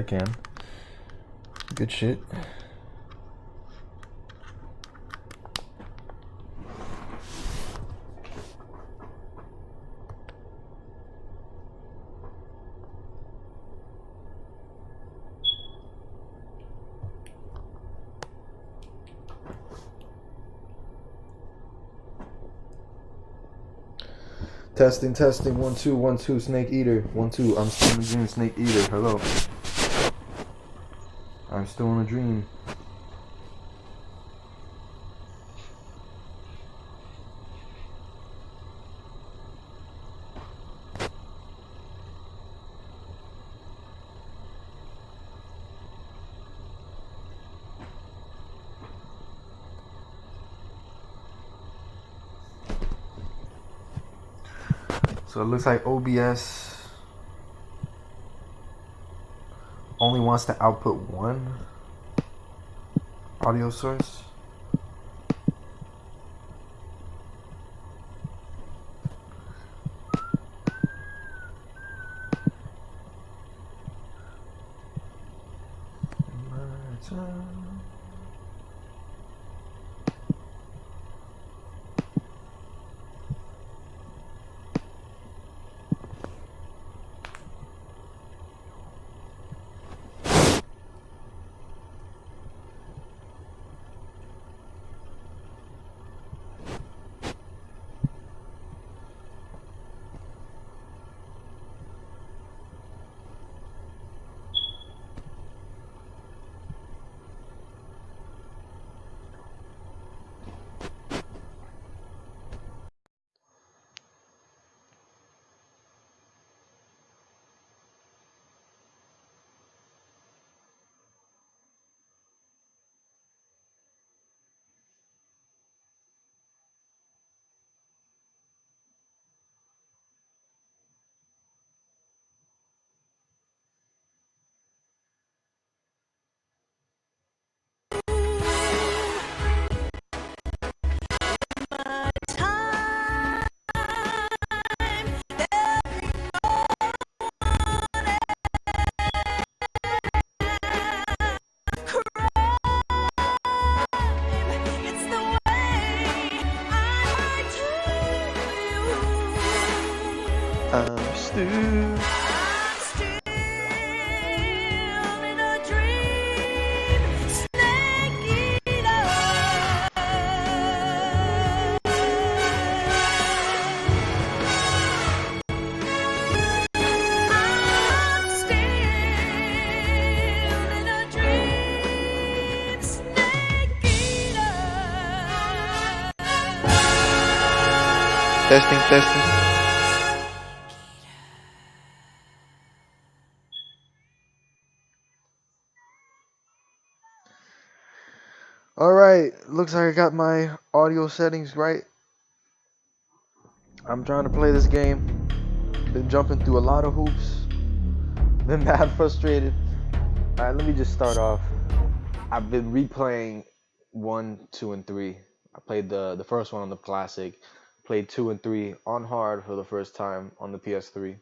can. Good shit. Testing, testing, 1 2 1 2, Snake Eater, 1 2. I'm still in a dream, Snake Eater. Hello. I'm still in a dream. So it looks like OBS only wants to output one audio source. I'm still in a dream, Snake Eater. I'm still in a dream, Snake Eater. Testing, testing. Alright, looks like I got my audio settings right. I'm trying to play this game. Been jumping through a lot of hoops. Been mad frustrated. Alright, let me just start off. I've been replaying 1, 2, and 3. I played the first one on the Classic. Played 2 and 3 on hard for the first time on the PS3.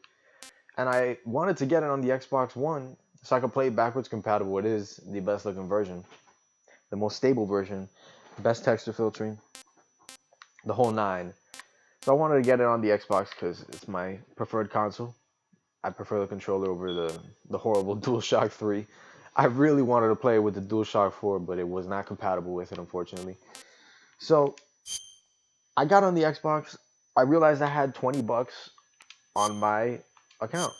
And I wanted to get it on the Xbox One so I could play it backwards compatible. It is the best looking version. The most stable version, best texture filtering, the whole 9. So I wanted to get it on the Xbox because it's my preferred console. I prefer the controller over the horrible DualShock 3. I really wanted to play with the DualShock 4, but it was not compatible with it, unfortunately. So I got on the Xbox. I realized I had $20 on my account.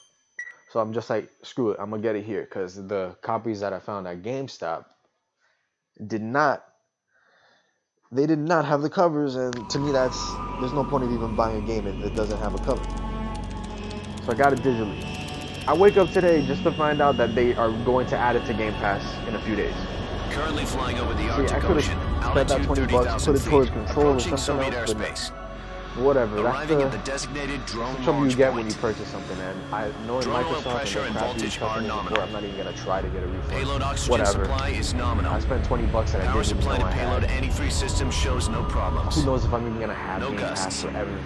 So I'm just like, screw it, I'm going to get it here because the copies that I found at GameStop did not have the covers, and to me there's no point of even buying a game that doesn't have a cover. So I got it digitally. I wake up today just to find out that they are going to add it to Game Pass in a few days. Currently flying over the Arctic I could Ocean, have spent that altitude $20, put it towards control or approaching something Soviet else, airspace. but whatever. Arriving at the That's designated drone the trouble you launch get point. when you purchase something, and knowing Drone oil Microsoft pressure and and the crappy voltage are companies nominal. before, I'm not even gonna try to get a refund. Payload oxygen Whatever. supply is nominal. I spent $20 and I Power didn't even supply know to I payload had. anti-3 system shows no problems. Who knows if I'm even gonna have No Game Pass gusts. forever?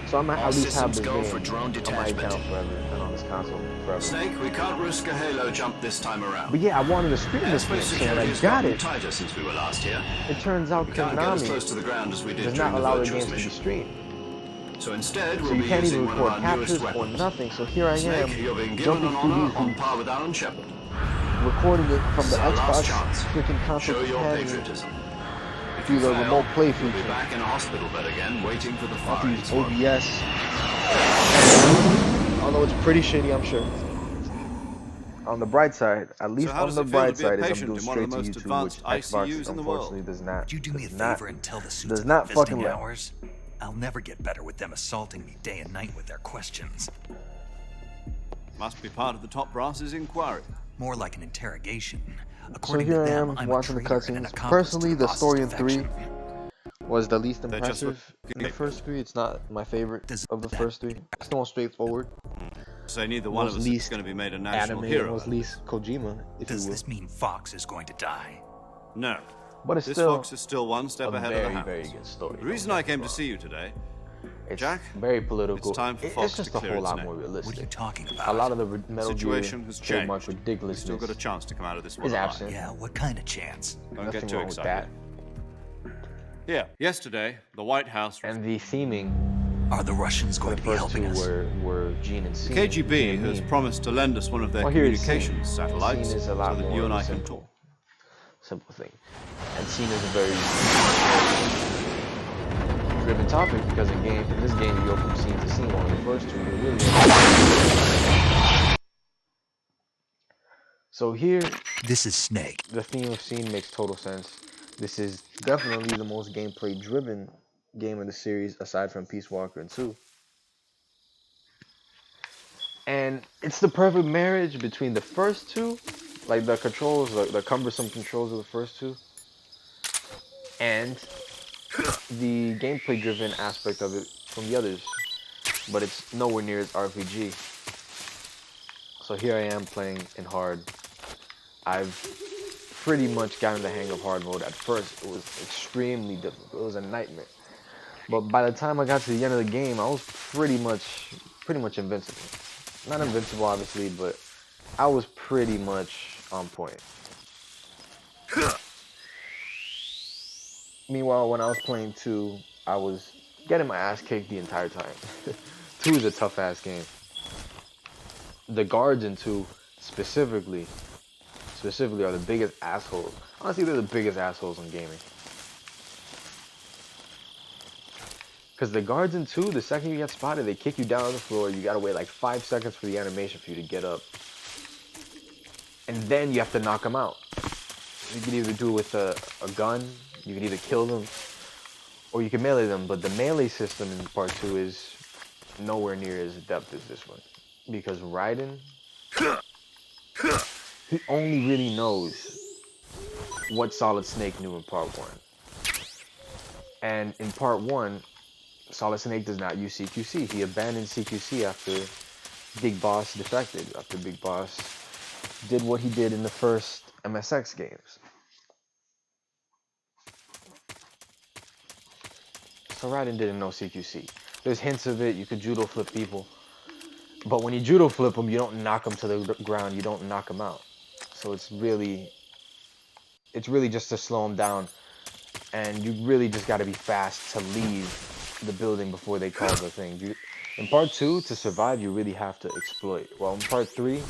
So I might All at least have systems this go for game drone on my detachment. account forever and on this console forever. Snake, we can't risk a halo jump this time around. But yeah, I wanted to stream this Airspace game, so when security I has got gotten it, tighter since we were last here. it turns out We can't get as Konami close to the ground as we did does during not the allow the virtuous games to be mission. streamed. So instead, So we'll you be can't even using one of record our newest captures or weapons. nothing. So here I am, Snake, you're being given jumping an through honor these on hoops, par with Alan Shepard. recording it from This the is our last Xbox chance. freaking console Show your companion patriotism. If through you the fail, remote play you'll be feature. back in a hospital bed again, waiting for the I have to firing use squad. OBS. Although it's pretty shitty, I'm sure. On the bright side, at So least how on does the it feel to bright be a side, is I'm patient doing in one of straight the to most YouTube, which advanced Xbox ICUs in the unfortunately world? does not. Would you do me a does not- favor and tell the suits does about not fucking visiting let. hours? I'll never get better with them assaulting me day and night with their questions. Must be part of the top brass's inquiry. More like an interrogation. So According here to I them, am I'm watching a the traitor and an cutscenes. accomplice to Personally, the boss's story in 3 defection. was the least They're just impressive in the looking first 3. It's not my favorite Does of the that- first 3. It's the most straightforward, Say neither one most of us is least going to be made a national anime, hero. most least Kojima, if Does you will. this mean Fox is going to die? No. But it's This still fox is still one step a ahead of the very, hounds. very good story. The reason I came to see you today, It's Jack, very political. it's time for It's Fox just to a clear whole its lot name. more What are you realistic. talking about? A lot of the the Metal situation Gear has trademark changed. You've ridiculousness still got a chance to come out of this one is alive. absent. Yeah, what kind of chance? Don't Nothing get too wrong with excited. that. Yeah, yesterday, the White House... And the theming Are the Russians for going the to be first two helping us? were Gene and The Scene. KGB Gene and has Meme. promised to lend us one of their Well, here is communications Scene. satellites Scene is a so lot that more you and I can simple. talk. Simple thing. And Scene is a very driven topic because in this game you go from scene to scene, while in the first two you're really So here This is Snake. the theme of Scene makes total sense. This is definitely the most gameplay driven game of the series aside from Peace Walker and 2. And it's the perfect marriage between the first two, like the controls, the cumbersome controls of the first two, and the gameplay driven aspect of it from the others. But it's nowhere near as RPG. So here I am playing in hard. I've pretty much gotten the hang of hard mode. At first it was extremely difficult. It was a nightmare. But by the time I got to the end of the game, I was pretty much invincible. Not invincible obviously, but I was pretty much on point. Meanwhile, when I was playing 2, I was getting my ass kicked the entire time. 2 is a tough ass game. The guards in 2 specifically are the biggest assholes. Honestly, they're the biggest assholes in gaming. Because the guards in 2, the second you get spotted, they kick you down on the floor. You gotta wait like 5 seconds for the animation for you to get up. And then you have to knock them out. You can either do it with a gun, you can either kill them, or you can melee them. But the melee system in part 2 is nowhere near as adept as this one. Because Raiden, he only really knows what Solid Snake knew in part 1. And in part 1, Solid Snake does not use CQC. He abandoned CQC after Big Boss defected, after Big Boss did what he did in the first MSX games. So Raiden didn't know CQC. There's hints of it. You could judo flip people. But when you judo flip them, you don't knock them to the ground. You don't knock them out. So it's really just to slow them down. And you really just got to be fast to leave the building before they call the thing. In part 2, to survive, you really have to exploit. Well, in part 3,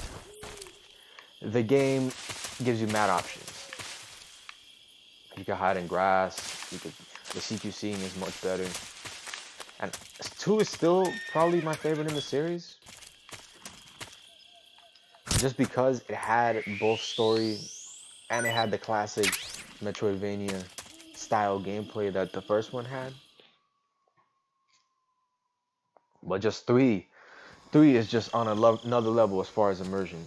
the game gives you mad options. You can hide in grass. The CQCing is much better. And 2 is still probably my favorite in the series. Just because it had both story and it had the classic Metroidvania style gameplay that the first one had. But just 3 is just on another level as far as immersion.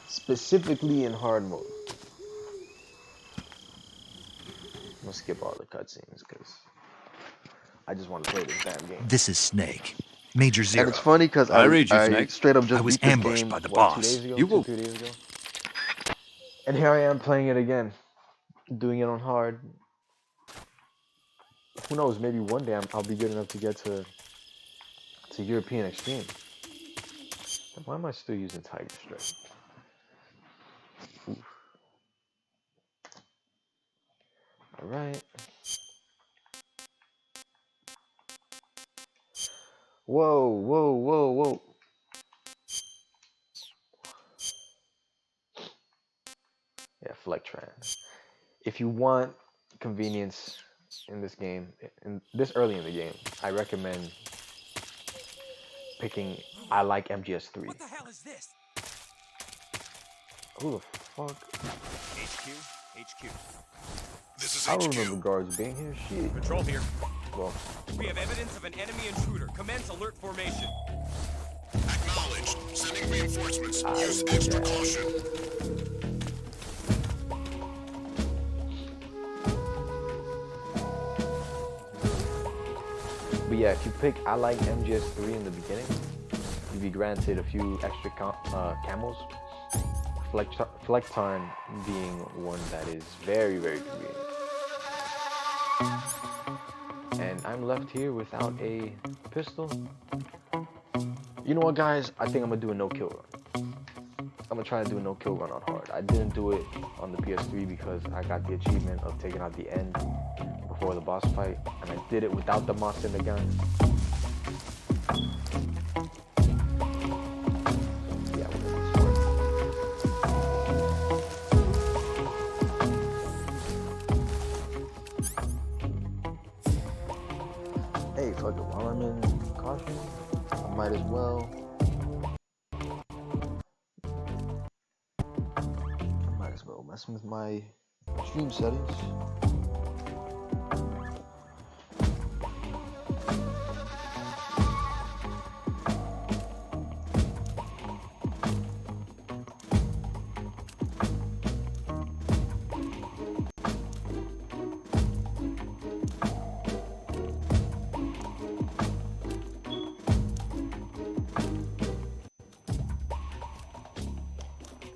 Specifically in hard mode. I'm gonna skip all the cutscenes because I just want to play this damn game. This is Snake. Major Zero. And it's funny because I read you, Snake. straight up just I was beat this ambushed game by the 2 boss. days ago, You will- 3 days ago. And here I am playing it again, doing it on hard. Who knows? Maybe one day I'll be good enough to get to a European Extreme. Why am I still using Tiger Strike? Oof. All right. Whoa, whoa, whoa, whoa. Yeah, Flectran. If you want convenience in this game, in this early in the game, I recommend picking I like MGS3. What the hell is this? Who the fuck? HQ, HQ. This is I don't HQ. remember guards being here. Shit. Patrol here. Well, We have evidence of an enemy intruder. Commence alert formation. Acknowledged. Sending reinforcements. I Use extra guess. caution. But yeah, if you pick I like MGS3 in the beginning, you'll be granted a few extra camos. Flectarn being one that is very, very convenient. And I'm left here without a pistol. You know what, guys? I think I'm gonna do a no-kill run. I'm gonna try to do a no-kill run on hard. I didn't do it on the PS3 because I got the achievement of taking out the end before the boss fight, and I did it without the moss in the gun. Yeah, we're gonna be smart. Hey, fuck it. While I'm in caution, I might as well. Messing with my stream settings.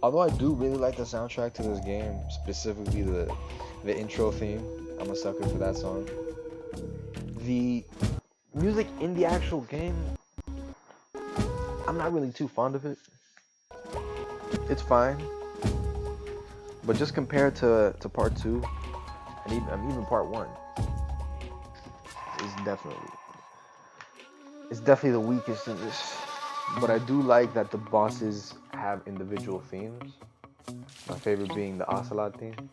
Although I do really like the soundtrack to this game, specifically the intro theme, I'm a sucker for that song. The music in the actual game, I'm not really too fond of it. It's fine, but just compared to part 2 and even part 1, it's definitely the weakest in this. But I do like that the bosses have individual themes. My favorite being the Ocelot theme.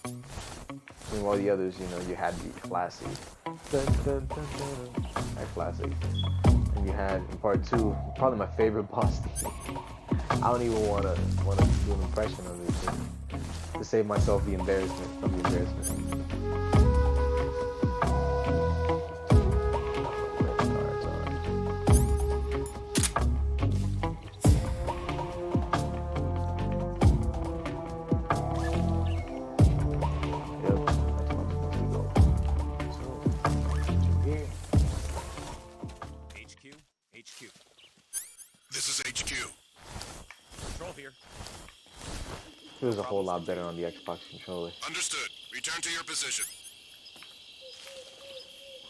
And while the others, you know, you had the classic. Dun, dun, dun, dun, that classic. And you had in part 2, probably my favorite boss theme. I don't even wanna do an impression of it to save myself the embarrassment of the embarrassment. Feels a whole lot better on the Xbox controller. Understood. Return to your position.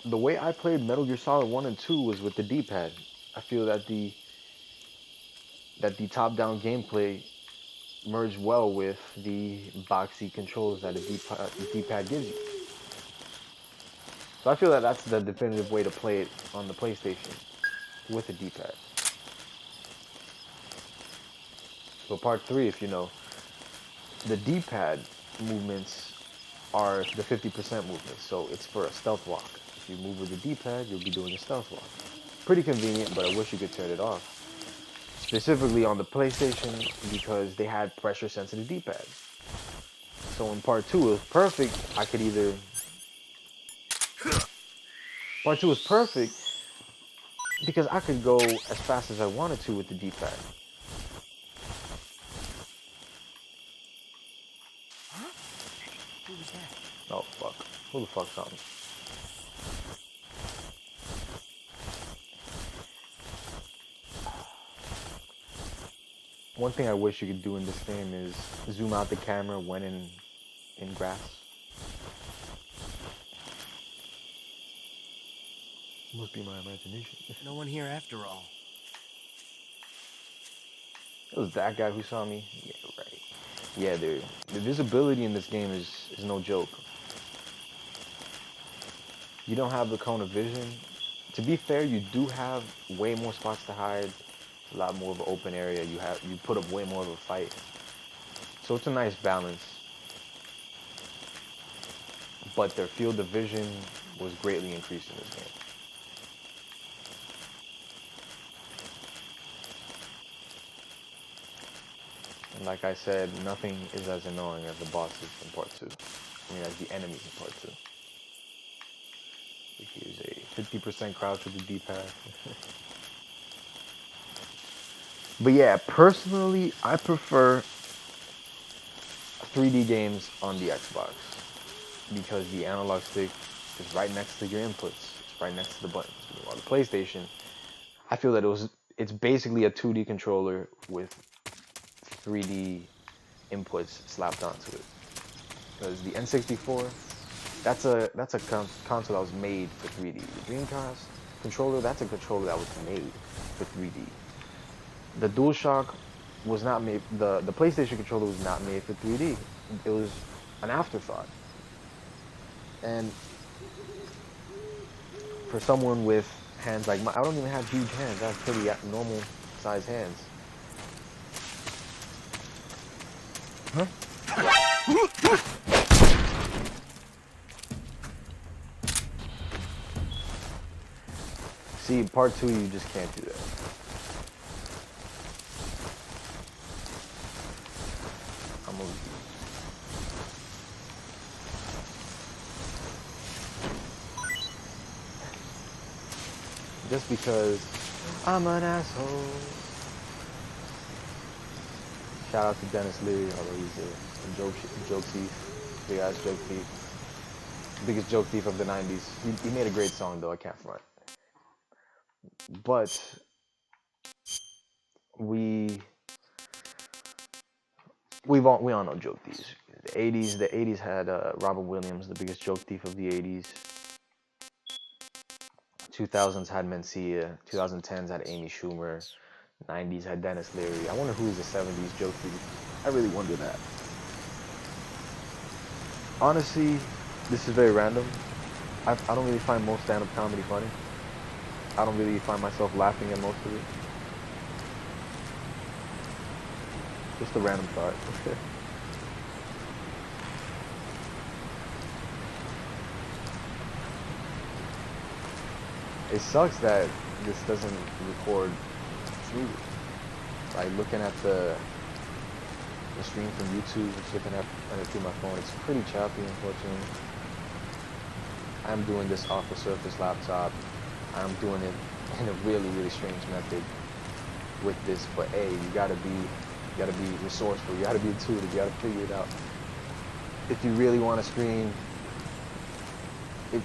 The way I played Metal Gear Solid 1 and 2 was with the D-pad. I feel that the top-down gameplay merged well with the boxy controls that the D-pad gives you. So I feel that that's the definitive way to play it on the PlayStation, with the D-pad. So part 3, if you know, the D-pad movements are the 50% movements, so it's for a stealth walk. If you move with the D-pad, you'll be doing a stealth walk. Pretty convenient, but I wish you could turn it off. Specifically on the PlayStation, because they had pressure-sensitive D-pads. So in part 2, it was perfect. Part 2 was perfect because I could go as fast as I wanted to with the D-pad. Who was that? Oh, fuck. Who the fuck's on me? One thing I wish you could do in this game is zoom out the camera when in grass. Must be my imagination. No one here after all. It was that guy who saw me. Yeah, right. Yeah, dude. The visibility in this game is no joke. You don't have the cone of vision. To be fair, you do have way more spots to hide. A lot more of an open area. You put up way more of a fight. So it's a nice balance. But their field of vision was greatly increased in this game. And like I said, nothing is as annoying as the bosses in part 2. I mean, as the enemies in part 2. Here's a 50% crouch with the D-pad. But yeah, personally, I prefer 3D games on the Xbox because the analog stick is right next to your inputs. It's right next to the buttons. While the PlayStation, I feel that it's basically a 2D controller with 3D inputs slapped onto it. Because the N64, that's a console that was made for 3D. The Dreamcast controller, that's a controller that was made for 3D. The DualShock was not made. The PlayStation controller was not made for 3D. It was an afterthought. And for someone with hands like mine, I don't even have huge hands. I have pretty normal size hands. Huh? See, part 2, you just can't do that. I'm gonna... Just because I'm an asshole. Shout out to Dennis Leary, although he's a joke thief, big ass joke thief. Biggest joke thief of the 90s. He made a great song though, I can't front. But we all know joke thieves. The 80s had Robin Williams, the biggest joke thief of the 80s. 2000s had Mencia. 2010s had Amy Schumer. 90s had Dennis Leary. I wonder who is the 70s joke thief. I really wonder that. Honestly, this is very random. I don't really find most stand-up comedy funny. I don't really find myself laughing at most of it. Just a random thought. It sucks that this doesn't record smoothly. Like looking at the stream from YouTube, just looking at it through my phone, it's pretty choppy, unfortunately. I'm doing this off a Surface laptop. I'm doing it in a really, really strange method with this, but hey, you gotta be resourceful, you gotta be intuitive, you gotta figure it out. If you really want to stream,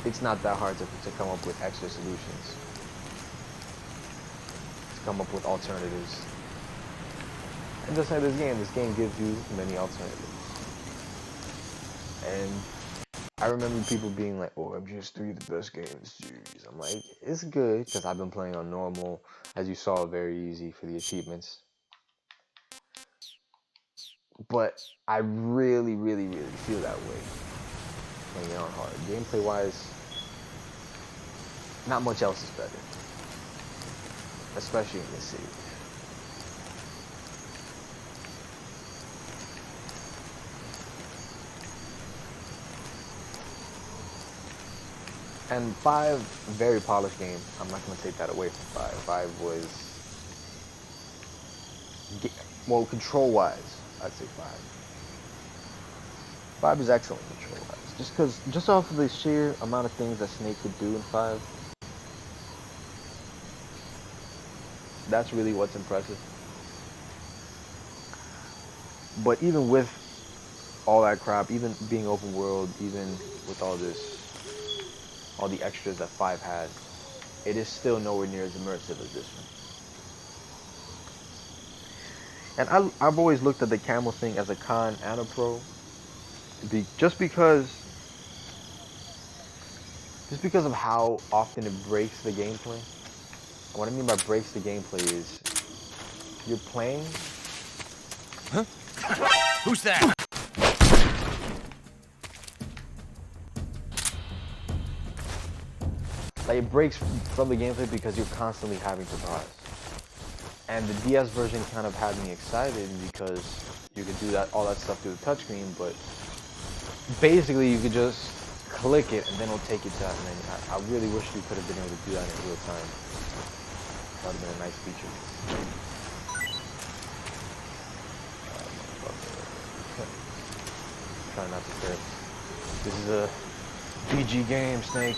it's not that hard to come up with extra solutions, to come up with alternatives. And just like this game gives you many alternatives. And I remember people being like, oh, MGS3 the best game in the series. I'm like, it's good, because I've been playing on normal, as you saw, very easy for the achievements. But I really, really, really feel that way playing it on hard. Gameplay wise, not much else is better, especially in this series. And 5, very polished game. I'm not going to take that away from 5. 5 was, well, control-wise, I'd say 5. 5 is excellent control-wise. Just off of the sheer amount of things that Snake could do in 5, that's really what's impressive. But even with all that crap, even being open world, even with all the extras that 5 had, it is still nowhere near as immersive as this one. And I've always looked at the camel thing as a con and a pro, just because just because of how often it breaks the gameplay. And what I mean by breaks the gameplay is you're playing. Who's that? Like it breaks from the gameplay because you're constantly having to pause. And the DS version kind of had me excited because you could do all that stuff through the touchscreen, but basically you could just click it and then it'll take you to that. And I really wish you could have been able to do that in real time. That would have been a nice feature. Try not to curse. This is a PG game, Snake.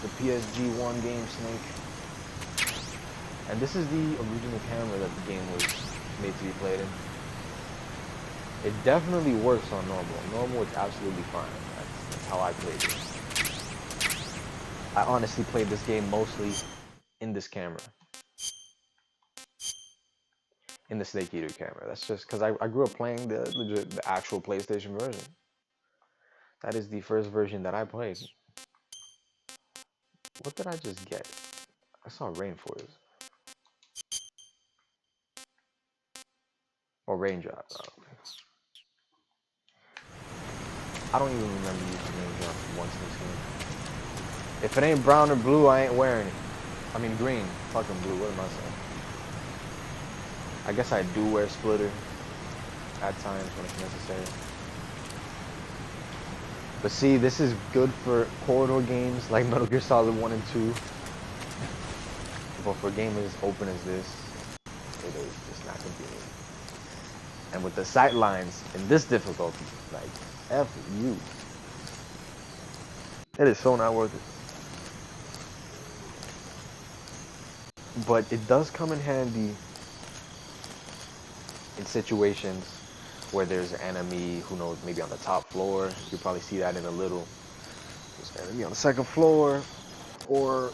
The PSG1 game, Snake. And this is the original camera that the game was made to be played in. It definitely works on normal. Normal is absolutely fine. That's how I played it. I honestly played this game mostly in this camera. In the Snake Eater camera. That's just because I grew up playing the actual PlayStation version. That is the first version that I played. What did I just get? I saw rainforest. Or raindrop. Oh, I don't even remember using raindrop once in this game. If it ain't brown or blue, I ain't wearing it. I mean green. Fucking blue. What am I saying? I guess I do wear splitter at times when it's necessary. But see, this is good for corridor games like Metal Gear Solid 1 and 2. But for a game as open as this, it is just not convenient. And with the sight lines in this difficulty, like, F you. It is so not worth it. But it does come in handy in situations where there's an enemy, who knows, maybe on the top floor. You'll probably see that in a little. There's an enemy on the second floor, or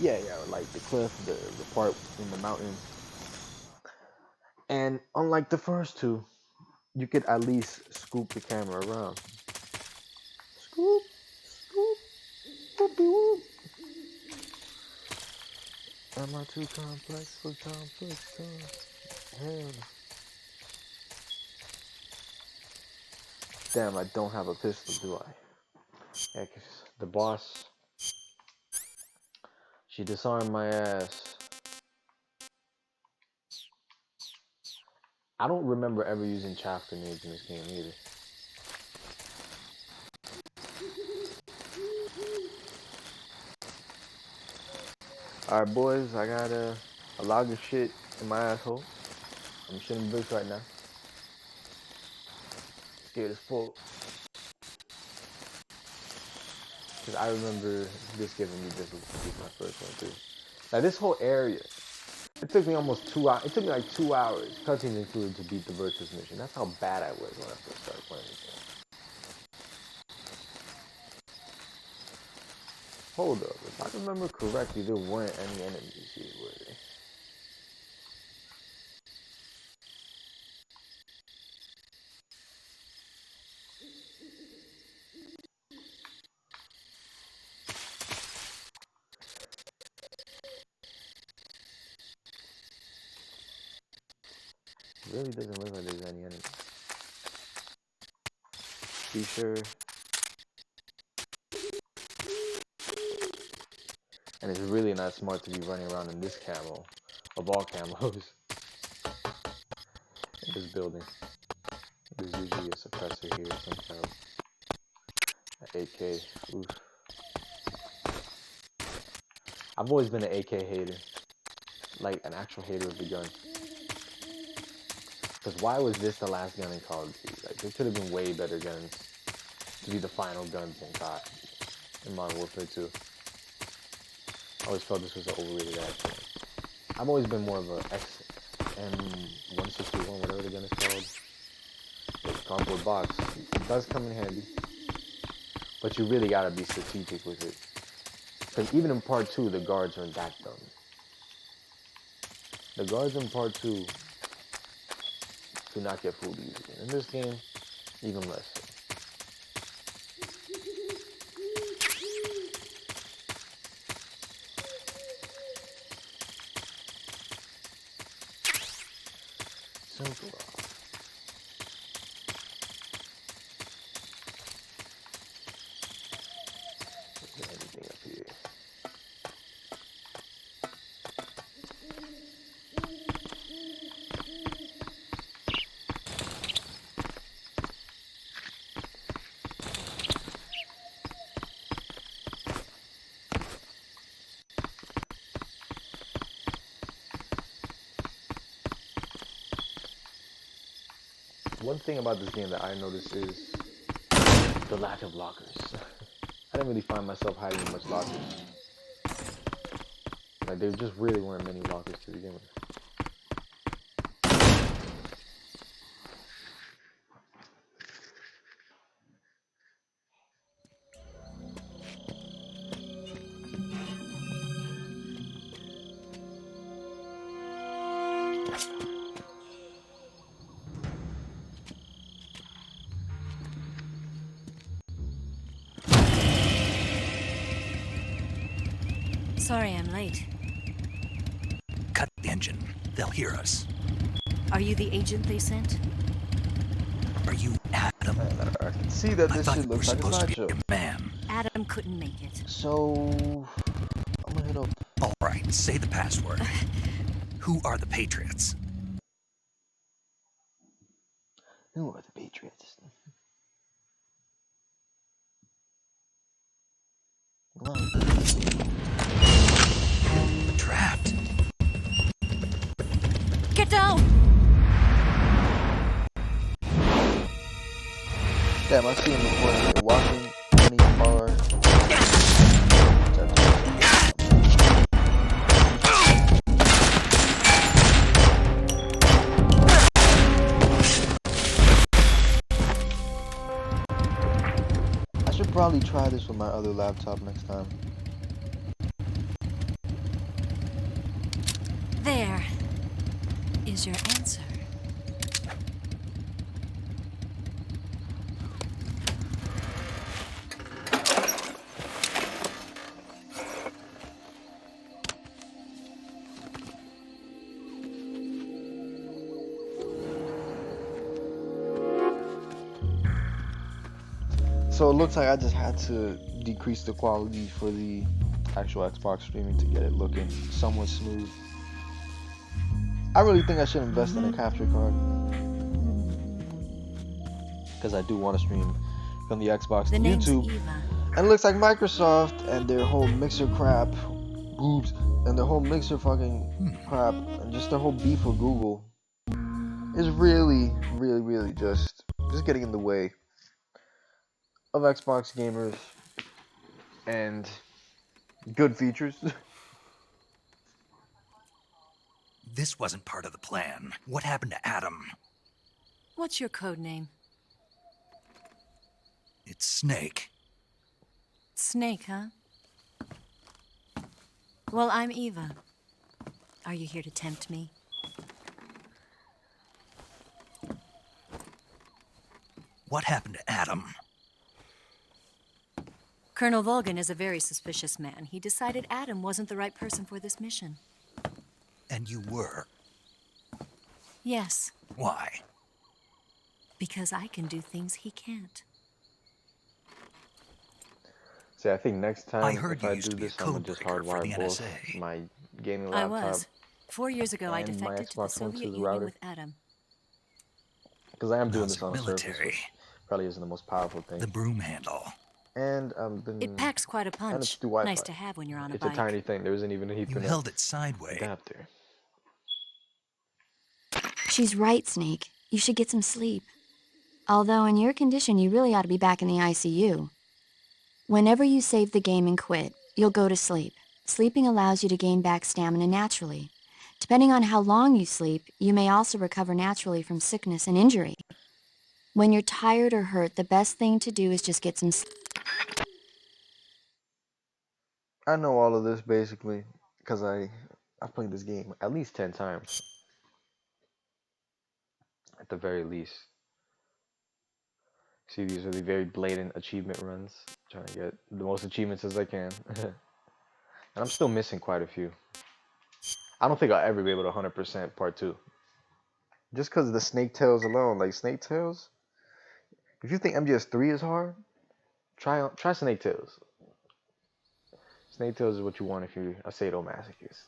yeah, like the cliff, the part in the mountain. And unlike the first two, you could at least scoop the camera around. Scoop, scoop, whoopie whoop. Am I too complex for complex time? Hell. Damn, I don't have a pistol, do I? Yeah, 'cause the boss, she disarmed my ass. I don't remember ever using chaff grenades in this game either. Alright, boys, I got a log of shit in my asshole. I'm shitting bricks right now. Scared as fuck. Because I remember this giving me difficulty my first one too. Now this whole area, it took me almost 2 hours. It took me like 2 hours, cutscenes included, to beat the Virtus mission. That's how bad I was when I first started playing this game. Hold up, if I remember correctly, there weren't any enemies here, were there? It really doesn't look like there's any enemies. Be sure. And it's really not smart to be running around in this camo, of all camos, in this building. There's usually a suppressor here, some kind of AK. Oof. I've always been an AK hater, like an actual hater of the gun. Because why was this the last gun in Call of Duty? Like, there could have been way better guns to be the final guns in COD, in Modern Warfare 2. I always felt this was an overrated action. I've always been more of a XM161, whatever the gun is called. It's cardboard box. It does come in handy, but you really gotta be strategic with it. Because even in part 2, the guards aren't that dumb. The guards in part 2 do not get fooled easily. In this game, even less so. Anything up here? One thing about this game that I noticed is the lack of lockers. I didn't really find myself hiding in much lockers. Like, there just really weren't many lockers to begin with. Sorry I'm late. Cut the engine. They'll hear us. Are you the agent they sent? Are you Adam? I can see that I this thought shit you were looks like a supposed to be slideshow. a man. Adam couldn't make it. So, I'm gonna hit up. All right, say the password. Who are the Patriots? Who are the Patriots? Hello. Trapped. Get down! Damn, I see him before. They're walking, running far. I should probably try this with my other laptop next time. There is your answer. So it looks like I just had to decrease the quality for the actual Xbox streaming to get it looking somewhat smooth. I really think I should invest in a capture card, because I do want to stream from the Xbox The to name's YouTube. Eva. And it looks like Microsoft and their whole mixer crap, boobs, and their whole mixer fucking crap, and just their whole beef with Google is really, really, really just getting in the way of Xbox gamers and good features. This wasn't part of the plan. What happened to Adam? What's your code name? It's Snake. Snake, huh? Well, I'm Eva. Are you here to tempt me? What happened to Adam? Colonel Volgan is a very suspicious man. He decided Adam wasn't the right person for this mission. And you were. Yes, Why? because I can do things he can't. See, I think next time I heard if you I used do to be a this, I'm gonna just codebreaker for the hardwire both NSA. my gaming I laptop was. 4 years ago, I and my defected to the Xbox One to Soviet the Union router, with Adam. because I am doing How's this your on a Surface, military? which probably isn't the most powerful thing. The broom handle. And I've been It packs quite a and punch. it's through Wi-Fi. Nice to have when you're on a It's bike. a tiny thing. There isn't even a You Ethernet held it sideways. adapter. She's right, Snake. You should get some sleep. Although in your condition, you really ought to be back in the ICU. Whenever you save the game and quit, you'll go to sleep. Sleeping allows you to gain back stamina naturally. Depending on how long you sleep, you may also recover naturally from sickness and injury. When you're tired or hurt, the best thing to do is just get some sleep. I know all of this basically because I've played this game at least 10 times, at the very least. See, these are the very blatant achievement runs, trying to get the most achievements as I can. And I'm still missing quite a few. I don't think I'll ever be able to 100% part 2. Just because of the snake tails alone, like snake tails. If you think MGS3 is hard, try snake tails. Snake tails is what you want if you're a sadomasochist.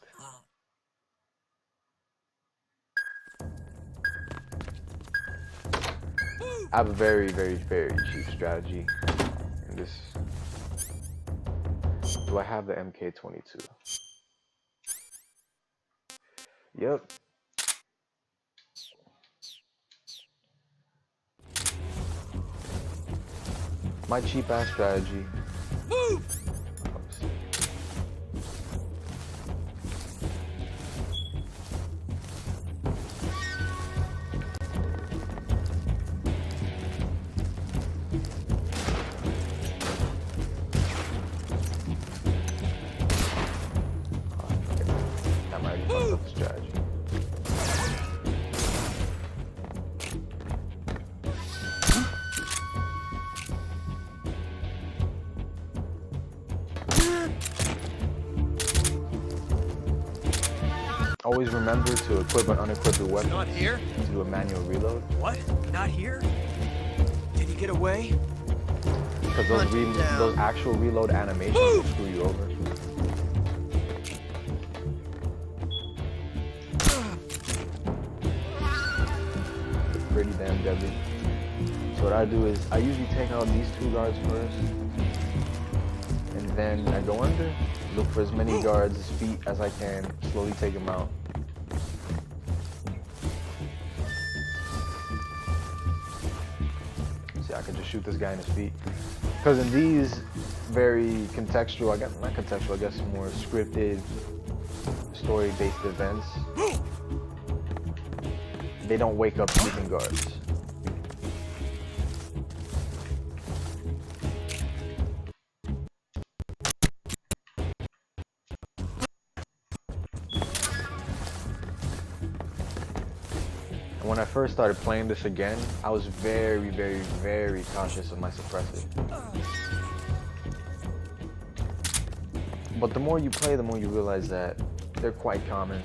I have a very, very, very cheap strategy in this. Do I have the MK22? Yep. My cheap ass strategy. That might be fucked up the strategy. Always remember to equip an unequipped weapon. Not here? To do a manual reload. What? Not here? Did he get away? Because those actual reload animations will screw you over. It's pretty damn deadly. So what I do is I usually take out these two guards first, and then I go under, look for as many guards' feet as I can, slowly take them out. See, I can just shoot this guy in his feet. Because in these very contextual, I guess not contextual, I guess more scripted, story-based events, they don't wake up sleeping guards. And when I first started playing this again, I was very, very, very cautious of my suppressor. But the more you play, the more you realize that they're quite common.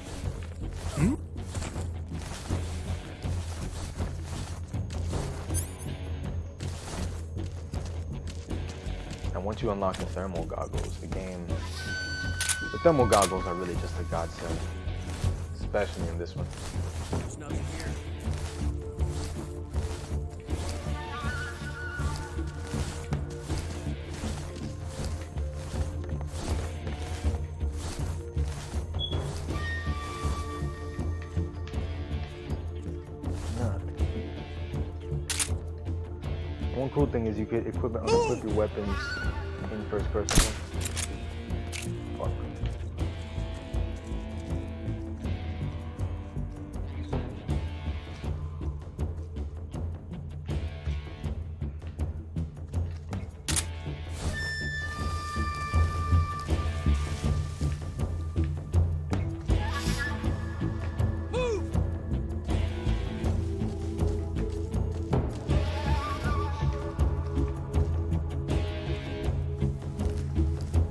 And once you unlock the thermal goggles, the thermal goggles are really just a godsend, especially in this one. There's nothing here. One cool thing is you could equip and unequip your weapons in first person. Fuck.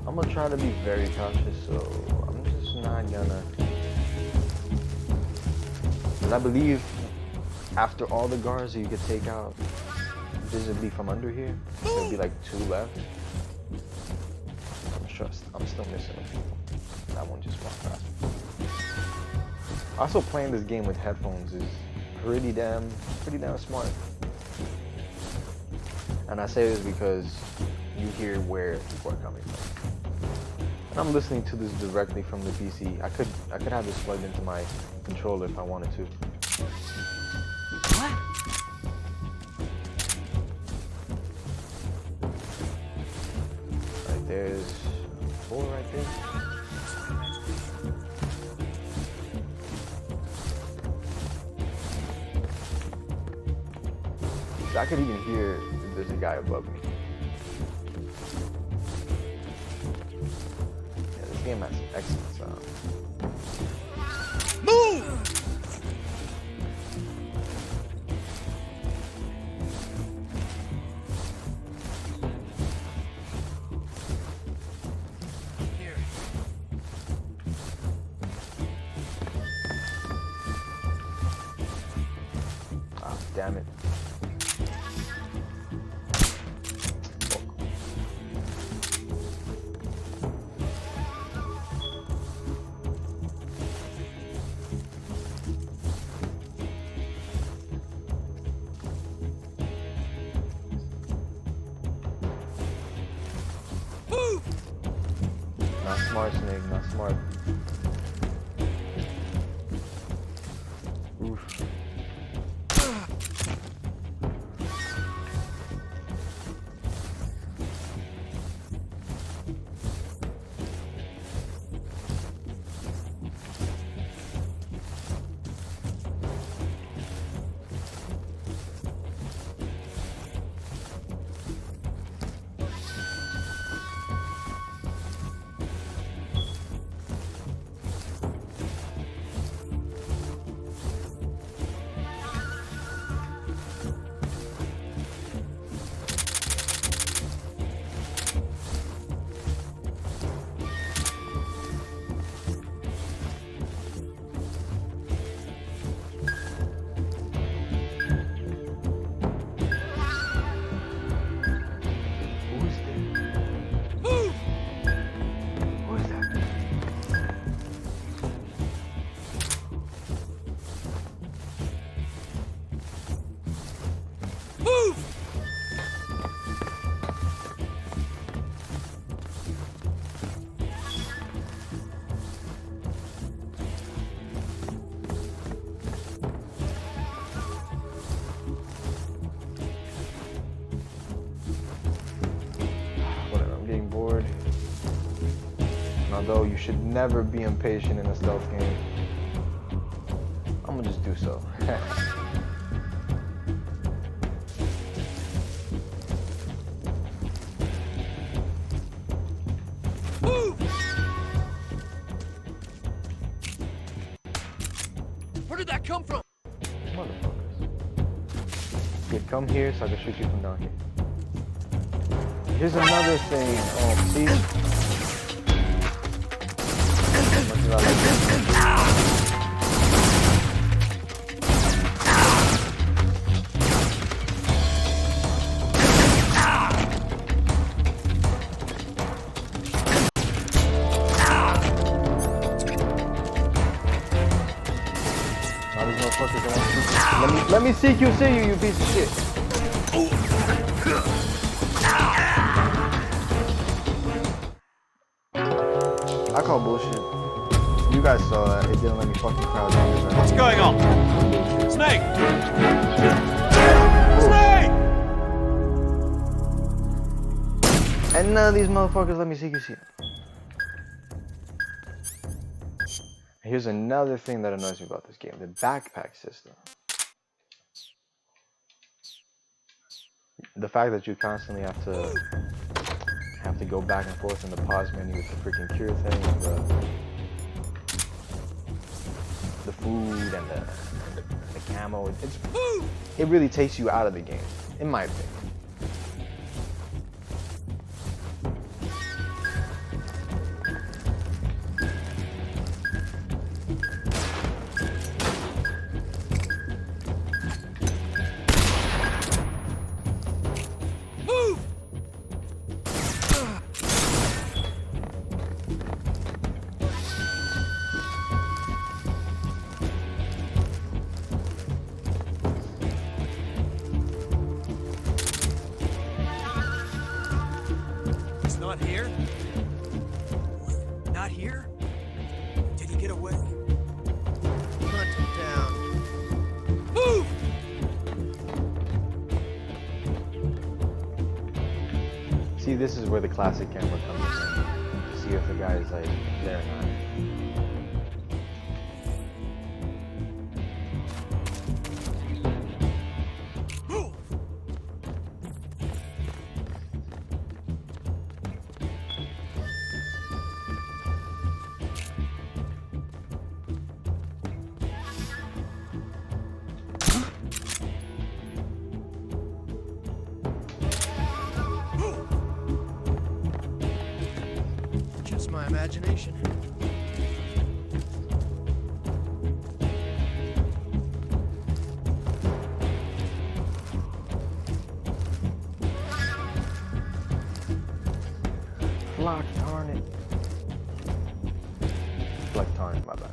I'm gonna try to be very cautious, so I'm just not gonna. Because I believe after all the guards that you could take out visibly from under here, there'll be like 2 left. I'm still missing a few. That one just walked past. Also, playing this game with headphones is pretty damn smart. And I say this because you hear where people are coming from. And I'm listening to this directly from the PC. I could have this plugged into my controller if I wanted to. What? Right, there's 4 right there. I could even hear if there's a guy above me. Yeah, this game has excellent sound. Move! Here. damn it. Not smart, Snake, not smart. Oof. Although you should never be impatient in a stealth game, I'm gonna just do so. Where did that come from? Motherfuckers. Yeah, come here so I can shoot you from down here. Here's another thing. Oh, see? Let me CQ see you, you piece of shit. I call bullshit. You guys saw that. It didn't let me fucking crowd down. What's going on? Snake! Snake! And none of these motherfuckers let me CQ see it. Here's another thing that annoys me about this game, the backpack system. The fact that you constantly have to go back and forth in the pause menu with the freaking cure thing, the food and the camo, it really takes you out of the game, in my opinion. Not here? Not here? Did he get away? Hunt him down. Move! See, this is where the classic camera comes in, to see if the guy is like there or not. Just my imagination. block, darn it. Flex target, my bad.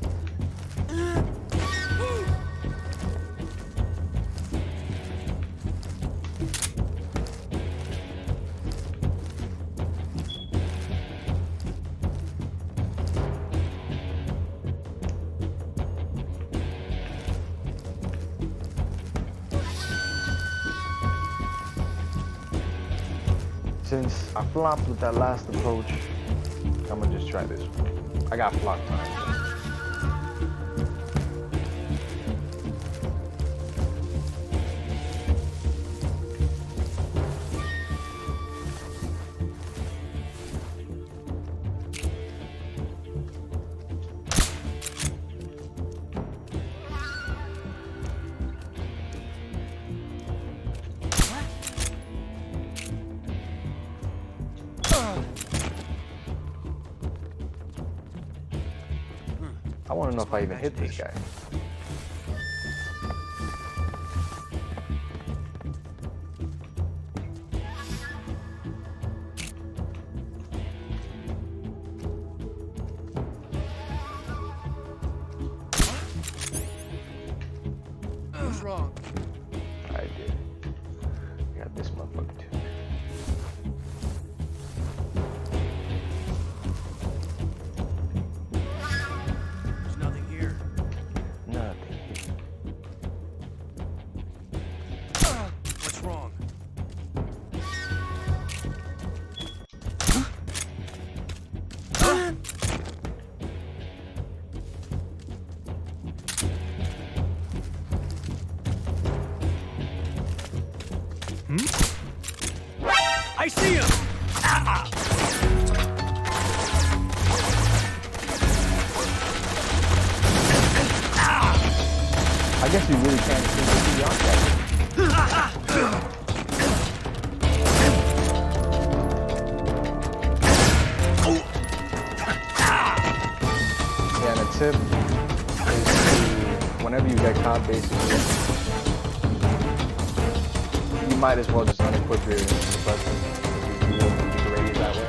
Since I flopped with that last approach, I'm gonna just try this one. I got flock time. I want to know if I even hit this guy. What's wrong? I did. I got this motherfucker too. There's nothing here. Nothing. What's wrong? I see him! I guess you really can't seem to see beyond that. Yeah, and a tip is to, whenever you get caught, basically, you might as well just unequip your suppressor. You won't be degraded that way.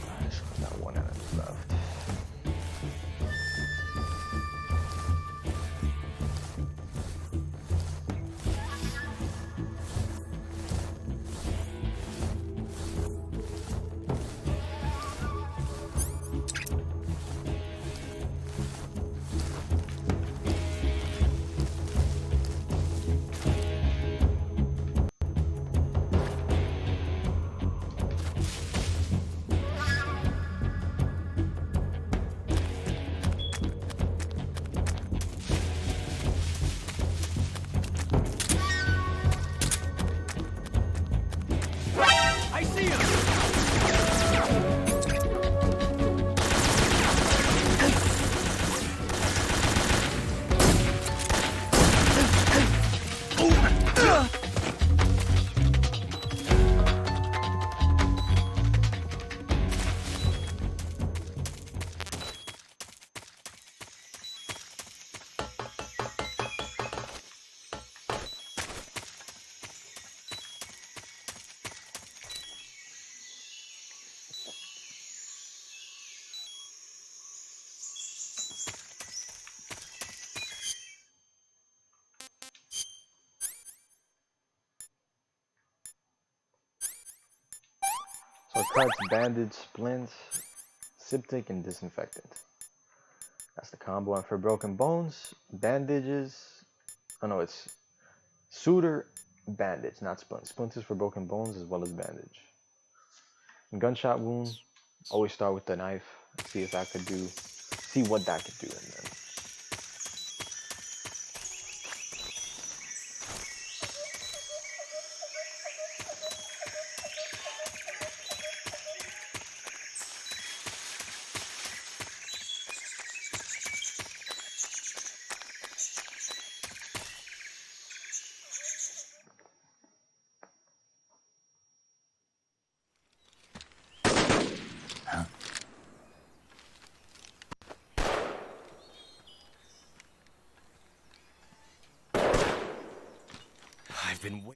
I just got one enemy left. I see him! So cuts, bandage, splints, septic, and disinfectant. That's the combo. And for broken bones, bandages. Oh no, it's suture, bandage, not splint. Splint is for broken bones as well as bandage. And gunshot wound, always start with the knife. See if that could do, see what that could do, and then. been waiting.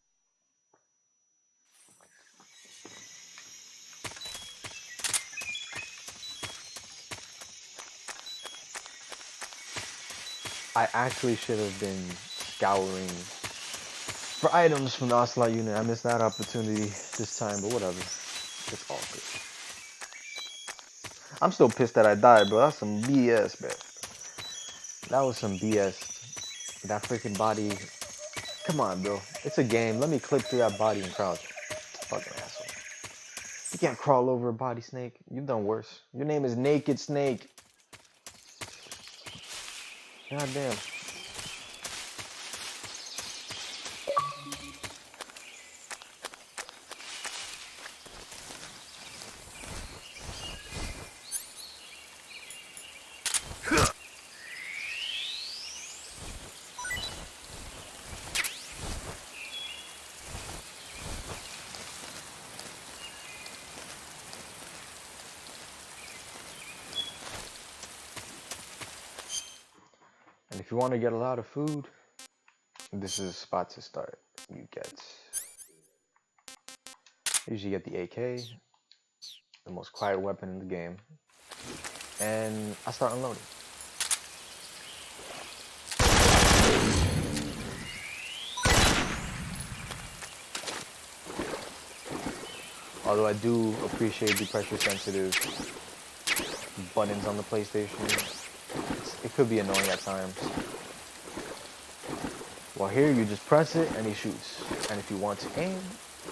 I actually should have been scouring for items from the Ocelot unit. I missed that opportunity this time, but whatever. It's all good. I'm still pissed that I died, bro. That's some BS, man. That was some BS. That freaking body. Come on, bro. It's a game. Let me clip through that body and crouch. Fucking asshole. You can't crawl over a body, Snake. You've done worse. Your name is Naked Snake. God damn. And if you want to get a lot of food, this is a spot to start. You usually get the AK, the most quiet weapon in the game, and I start unloading. Although I do appreciate the pressure sensitive buttons on the PlayStation, it could be annoying at times. Well, here you just press it and he shoots. And if you want to aim,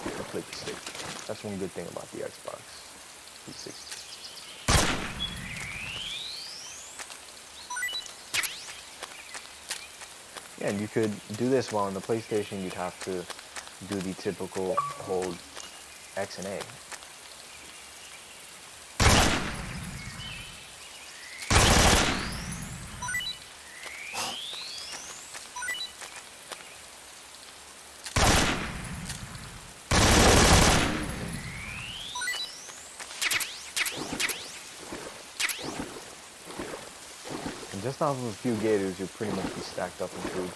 you click the stick. That's one good thing about the Xbox 360. Yeah, and you could do this while on the PlayStation you'd have to do the typical hold X and A. And just off of a few gators, you'll pretty much be stacked up in food.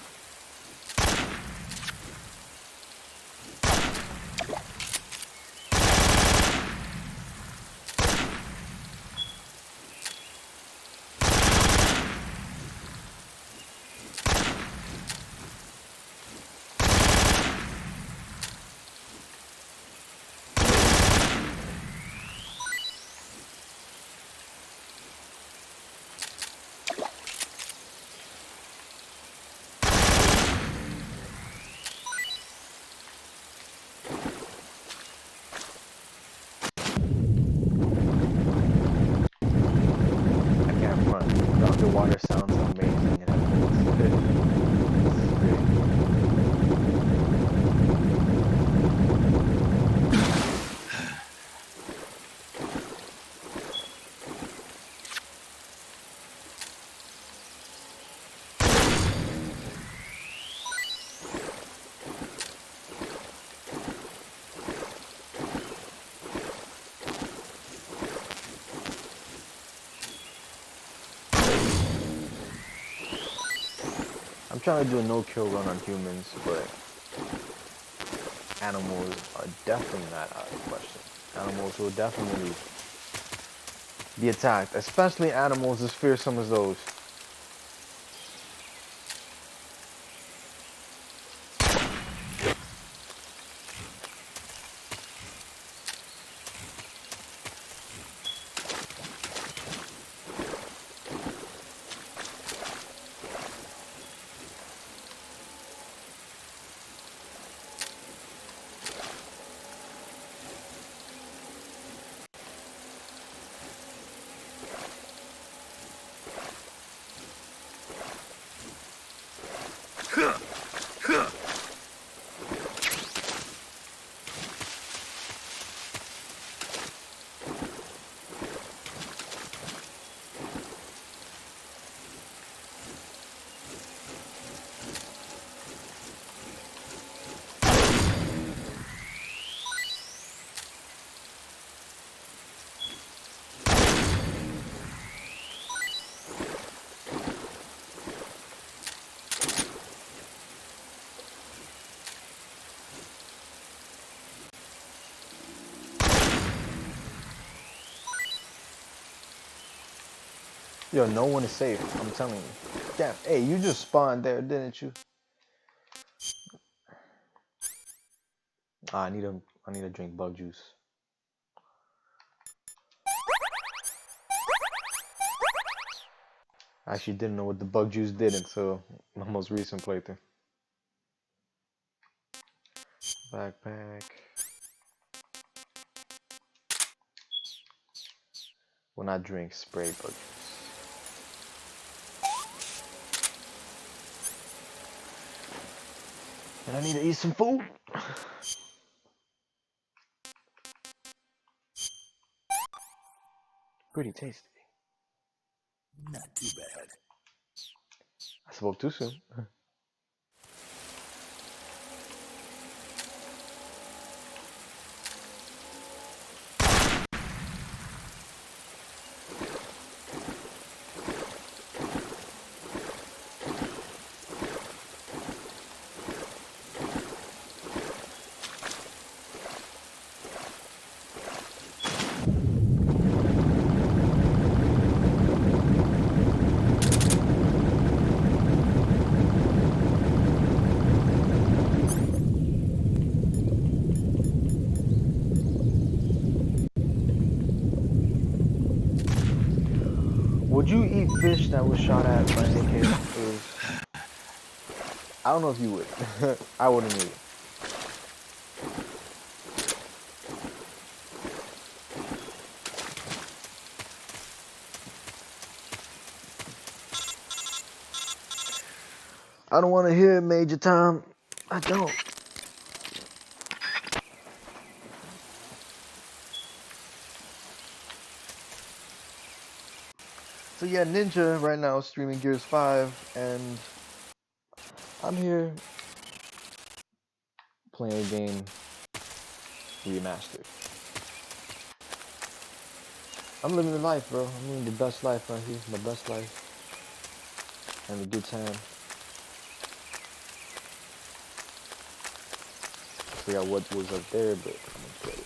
The underwater sounds amazing and it's good. It's great. I'm trying to do a no-kill run on humans, but animals are definitely not out of the question. Animals will definitely be attacked, especially animals as fearsome as those. Yo, no one is safe. I'm telling you. Damn. Hey, you just spawned there, didn't you? Ah, I need to drink bug juice. I actually didn't know what the bug juice did until my most recent playthrough. Backpack. When I drink spray bug juice. And I need to eat some food. Pretty tasty. Not too bad. I spoke too soon. Would you eat fish that was shot at by AK? I don't know if you would. I wouldn't eat it. I don't want to hear it, Major Tom. I don't. So yeah, Ninja right now is streaming Gears 5, and I'm here playing a game remastered. I'm living the life, bro. I'm living the best life right here. My best life. And a good time. I forgot what was up there, but I'm gonna get it.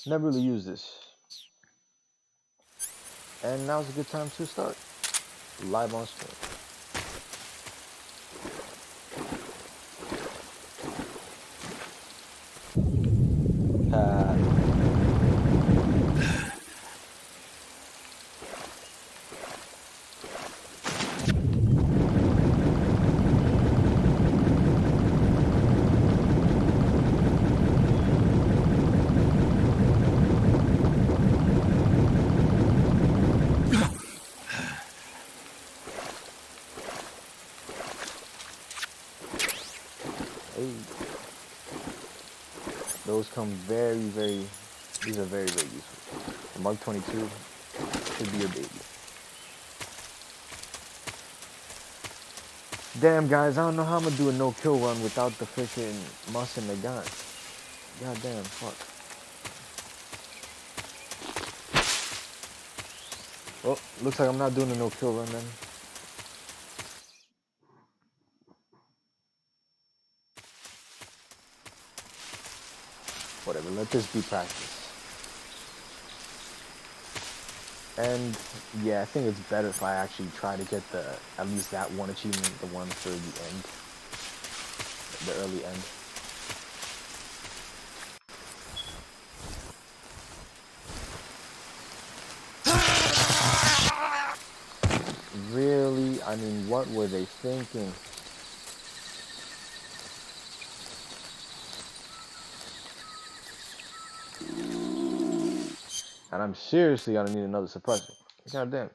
Never really used this. And now's a good time to start. Live on stream. Hey. Those come these are very useful. The Mark 22 should be your baby. Damn, guys, I don't know how I'm gonna do a no-kill run without the freaking muss in the gun. God damn, fuck. Well, looks like I'm not doing a no-kill run then. Whatever, let this be practice. And yeah, I think it's better if I actually try to get at least that one achievement, the one for the end, the early end. Really? I mean, what were they thinking? And I'm seriously gonna need another suppressor. God damn.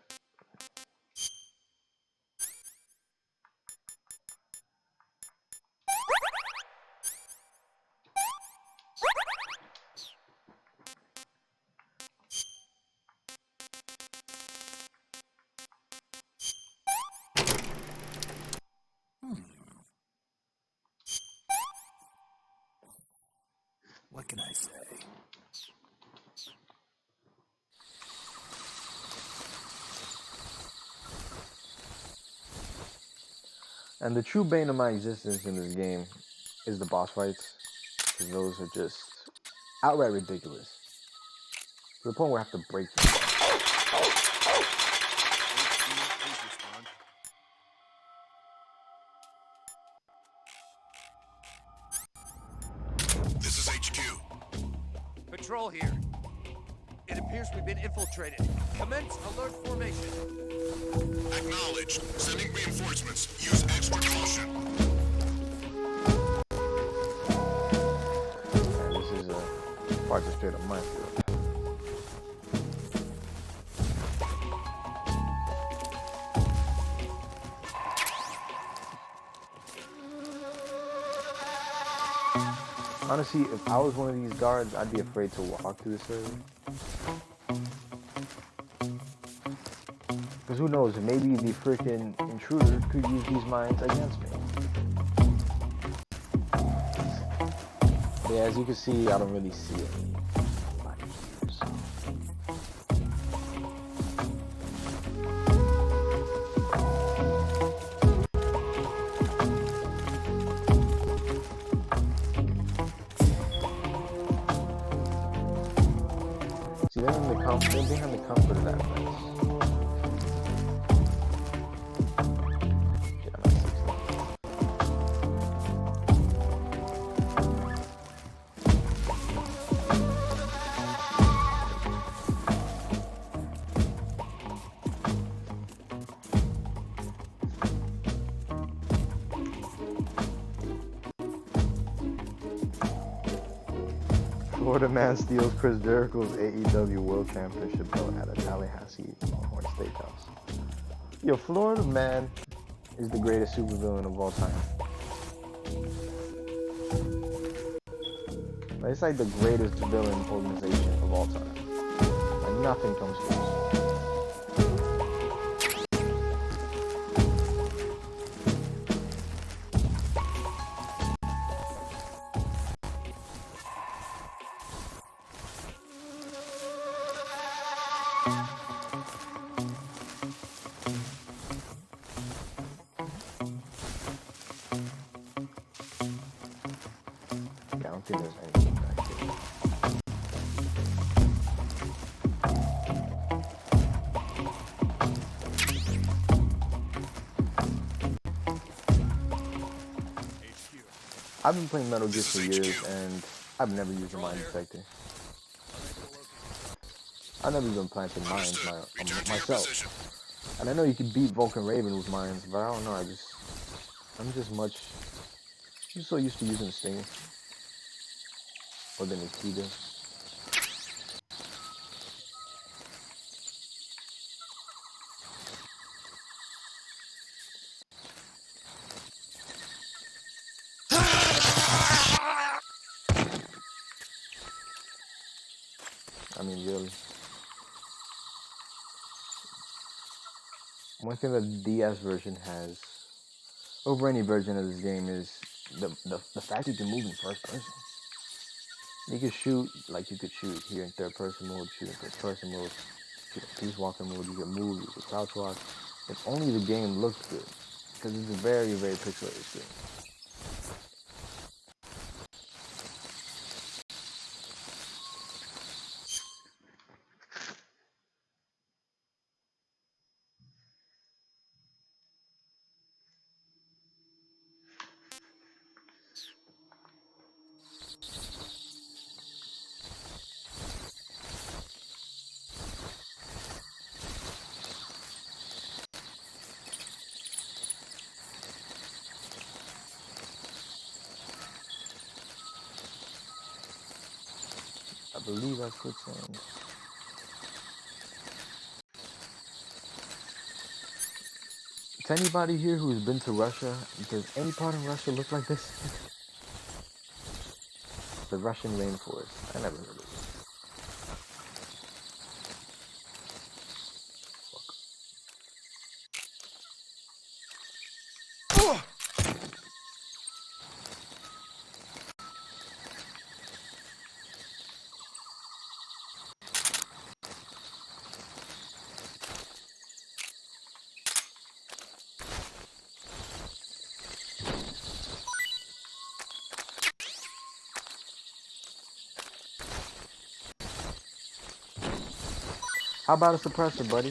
What can I say? And the true bane of my existence in this game is the boss fights. Because those are just outright ridiculous. To the point where I have to break them. Please respond. This is HQ. Patrol here. It appears we've been infiltrated. Commence alert formation. Acknowledged. Sending reinforcements. Use extra caution. And this is a part of straight up minefield. Honestly, if I was one of these guards, I'd be afraid to walk through the server. Because who knows, maybe the freaking intruder could use these mines against me. But yeah, as you can see, I don't really see any mines here, so. See, they're behind the comfort of that place. Shit, I'm at 16. Florida man steals Chris Jericho's AEW World Championship belt at a Tallahassee Longhorn Steakhouse. Yo, Florida man is the greatest supervillain of all time. Like, it's like the greatest villain organization of all time. Like, nothing comes close. Yeah, I don't think there's anything back here. I've been playing Metal Gear for years, and I've never used a mine detector. I've never even planted mines Understood. Return to your myself. position. And I know you can beat Vulcan Raven with mines, but I don't know. I'm just so used to using Stinger. Or the Nikita. I mean, really. One thing that the DS version has over any version of this game is the fact you can move in first person. You can shoot like you could shoot here in third person mode, shoot in first person mode, shoot in peace walker mode, you can move, you can crouch walk. If only the game looked good. Because it's a very, very pixelated game. believe that's quicksand. To anybody here who's been to Russia, does any part of Russia look like this? The Russian rainforest. I never heard of it. How about a suppressor, buddy?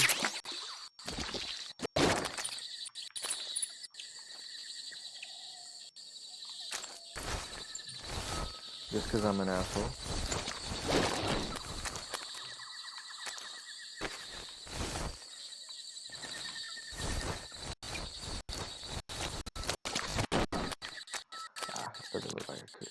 Just because I'm an asshole. Ah, it doesn't look like I could.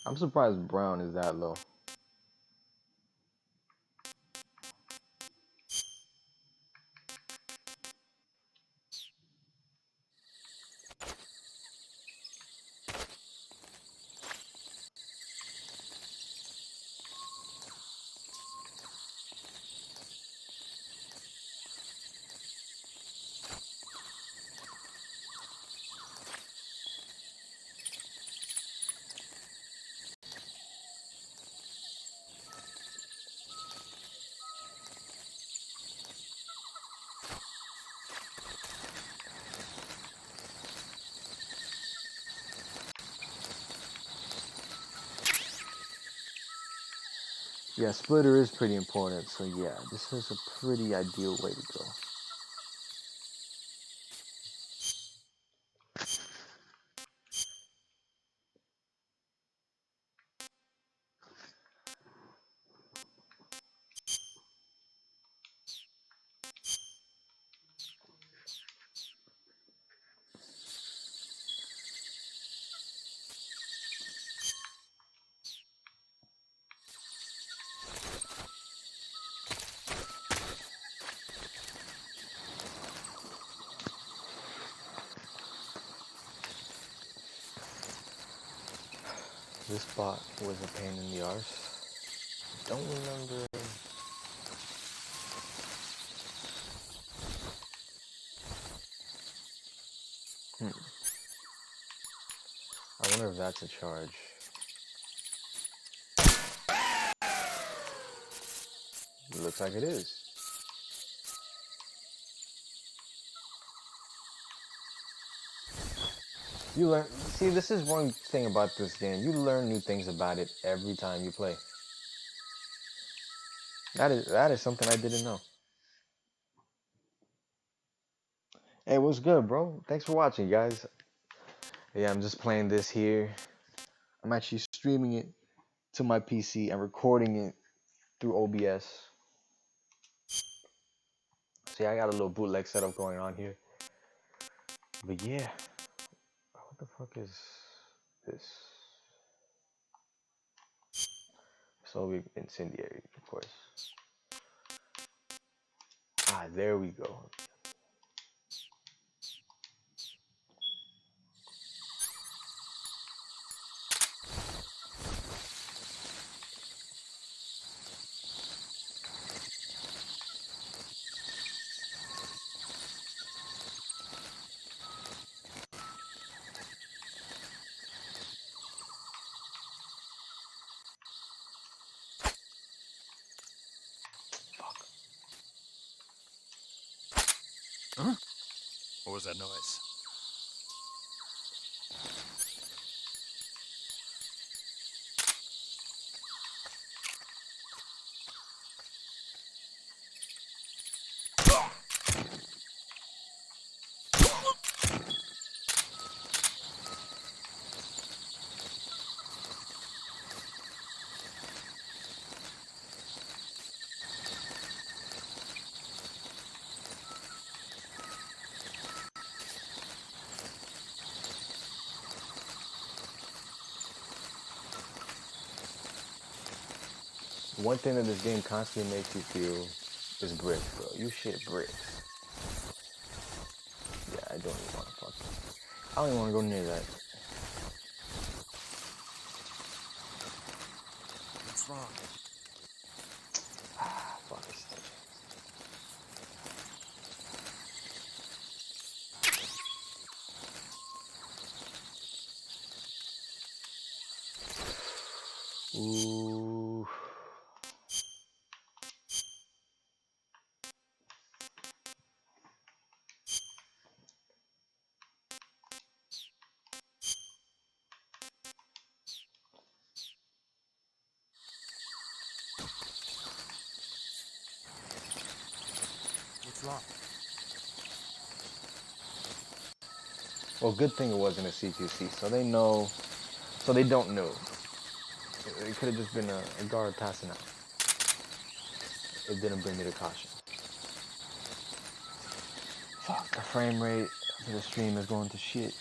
I'm surprised brown is that low. Yeah, splitter is pretty important, so yeah, this is a pretty ideal way to go. This spot was a pain in the arse. Don't remember. I wonder if that's a charge. It looks like it is. You learn. See, this is one thing about this game. You learn new things about it every time you play. That is something I didn't know. Hey, what's good, bro? Thanks for watching, guys. Yeah, I'm just playing this here. I'm actually streaming it to my PC and recording it through OBS. See, I got a little bootleg setup going on here. But yeah, what the fuck is this? So we incendiary, of course. Ah, there we go. Huh? What was that noise? One thing that this game constantly makes you feel is bricks, bro. You shit bricks. Yeah, I don't even want to I don't even want to go near that. What's wrong? Ah, fuck this thing. Ooh. What's wrong? Well, good thing it wasn't a CQC, so they know, so they don't know. It could have just been a guard passing out. It didn't bring me to caution. Fuck, the frame rate for the stream is going to shit.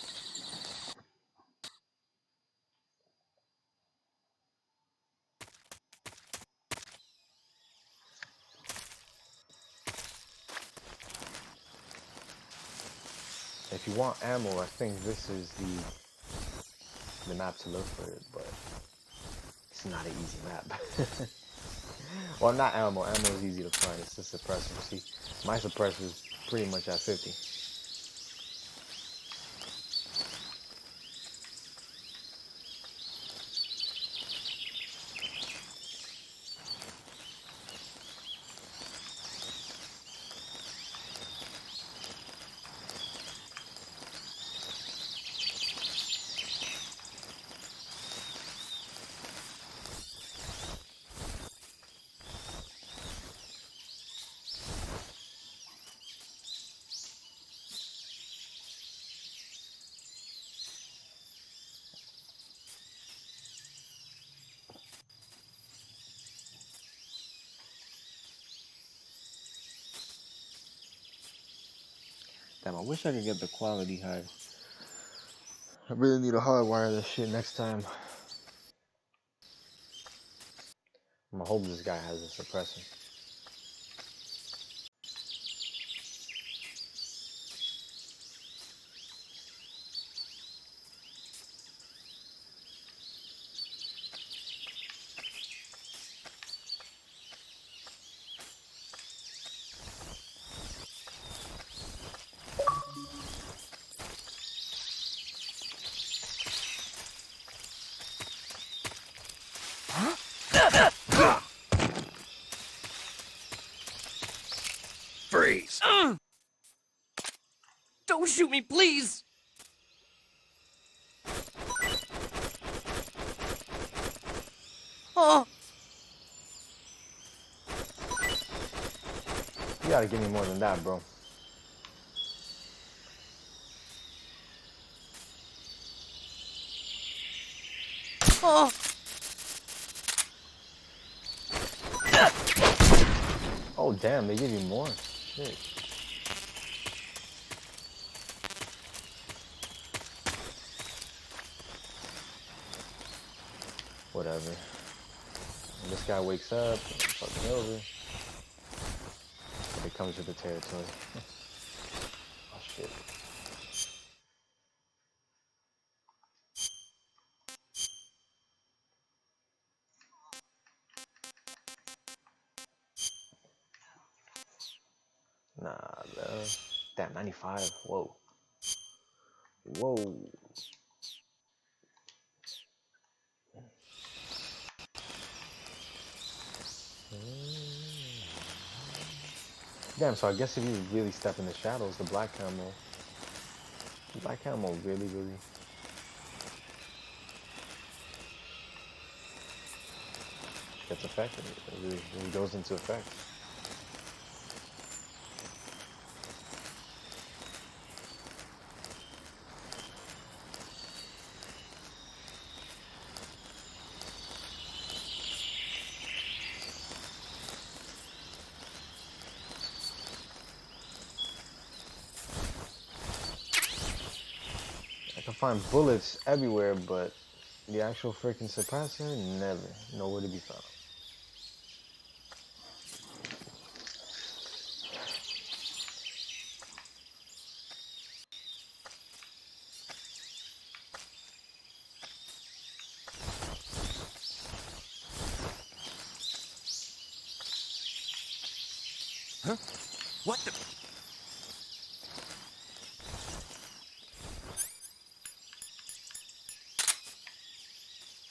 If you want ammo, I think this is the map to look for it, but it's not an easy map. Well, not ammo. Ammo is easy to find. It's the suppressor. See, my suppressor is pretty much at 50. Damn, I wish I could get the quality high. I really need to hardwire this shit next time. I'm gonna hope this guy has a suppressor. Freeze! Don't shoot me, please! Oh! You gotta give me more than that, bro. Oh! Oh, damn, they give you more. Shit. Whatever. When this guy wakes up, it's fucking over. But it comes with the territory. Oh, shit. Nah, bro. Damn, 95. Whoa. Whoa. Damn, so I guess if you really step in the shadows, the black camo really gets affected. It really goes into effect. I can find bullets everywhere, but the actual freaking suppressor, never. Nowhere to be found. What the?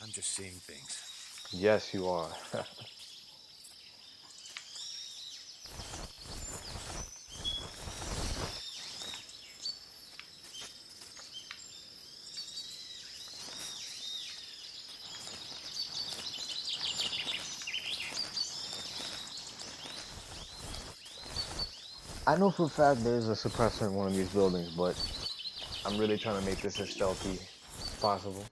I'm just seeing things. Yes, you are. I know for a fact there's a suppressor in one of these buildings, but I'm really trying to make this as stealthy as possible.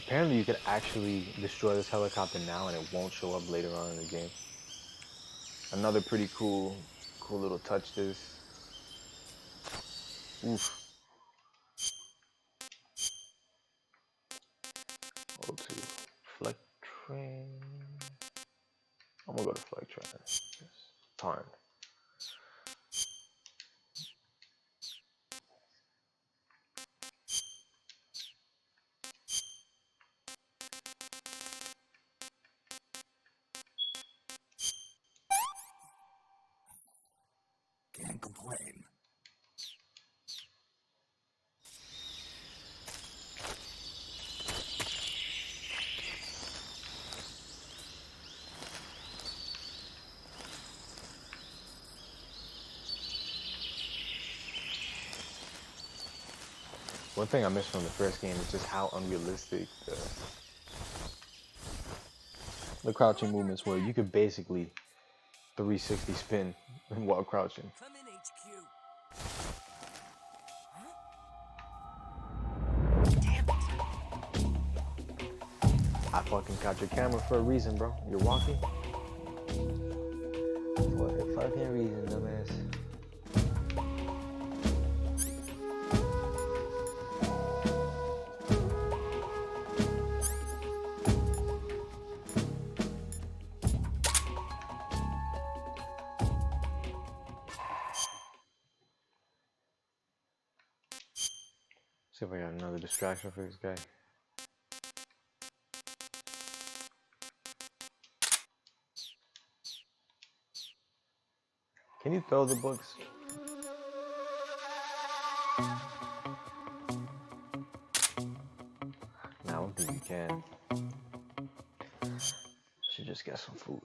Apparently you could actually destroy this helicopter now and it won't show up later on in the game. Another pretty cool little touch this. Oof. Go to flight train. I'm gonna go to flight train. Yes. Tarn. Can't complain. One thing I missed from the first game is just how unrealistic the crouching movements were. You could basically 360 spin while crouching. Come in, HQ. I fucking got your camera for a reason, bro. You're walking. For a fucking reason, dumbass. See if I got another distraction for this guy. Can you throw the books? Nah, I don't think you can. Should just get some food.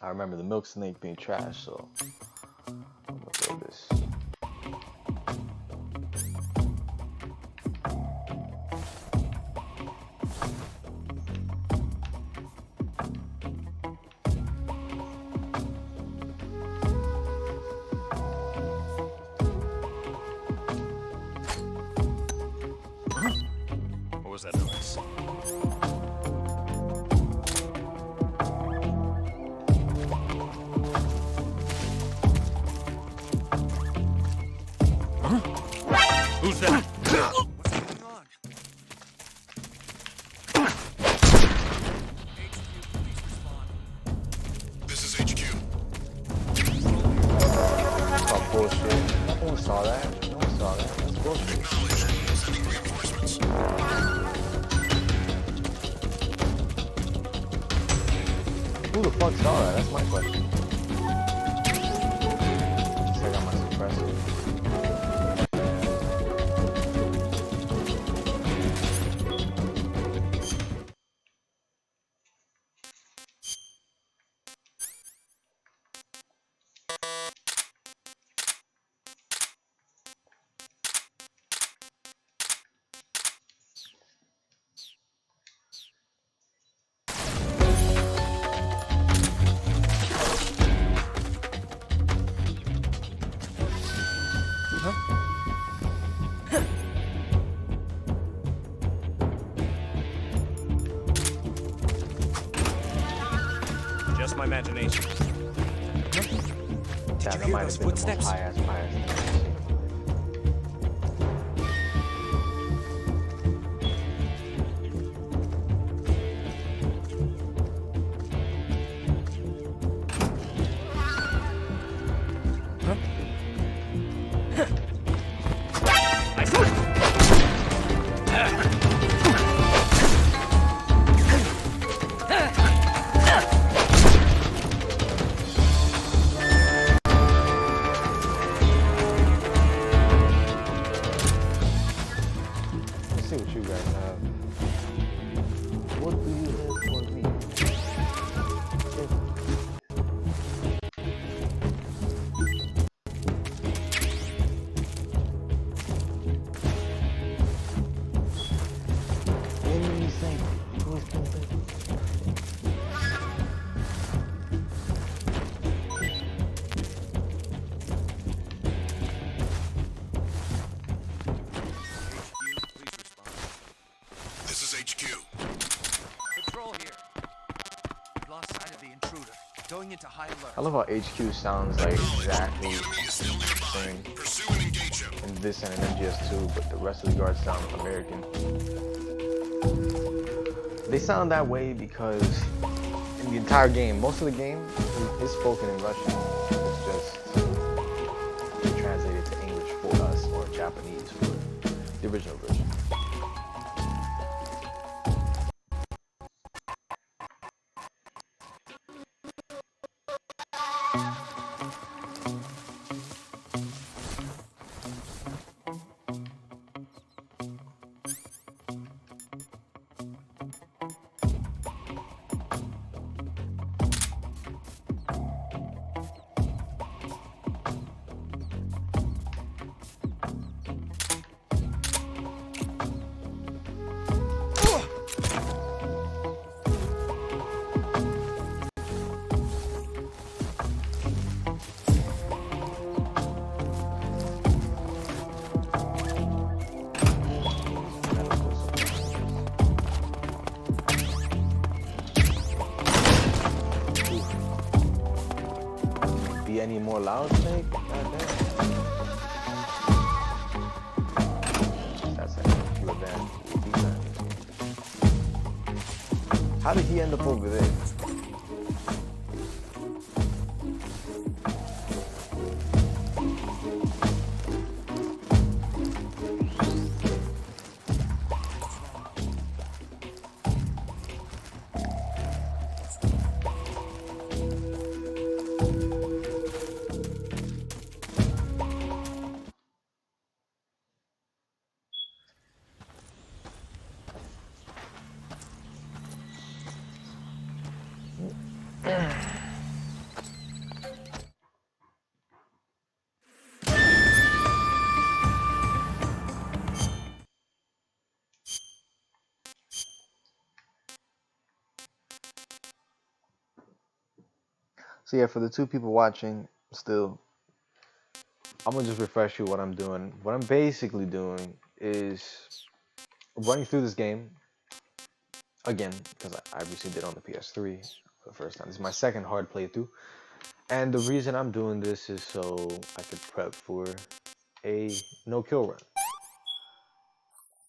I remember the milk snake being trash, so I'm gonna throw this. What was that noise? Who's that? What's going on? HQ, please respond. This is HQ. Oh, bullshit. No one saw that. No one saw that. That's bullshit. Acknowledged. Sending reinforcements. Who the fuck saw that? That's my question. Check out my suppressor. just my imagination. Damn, you that hear might those have been the most footsteps? high-ass fires thing I've seen. Let's see what you guys have. What do you have for me? Anything. This is HQ. Control here. We've lost sight of the intruder. Going into high alert. I love how HQ sounds like exactly The enemy is still nearby. same Pursue and engage him. in this and in MGS2, but the rest of the guards sound American. They sound that way because in the entire game, most of the game is spoken in Russian. It's just translated to English for us or Japanese for the original version. Be any more loud, Snake? That's it. You advance. How did he end up over there? So yeah, for the two people watching still, I'm gonna just refresh you what I'm doing. What I'm basically doing is running through this game again, because I recently did it on the PS3 for the first time. This is my second hard playthrough. And the reason I'm doing this is so I could prep for a no-kill run.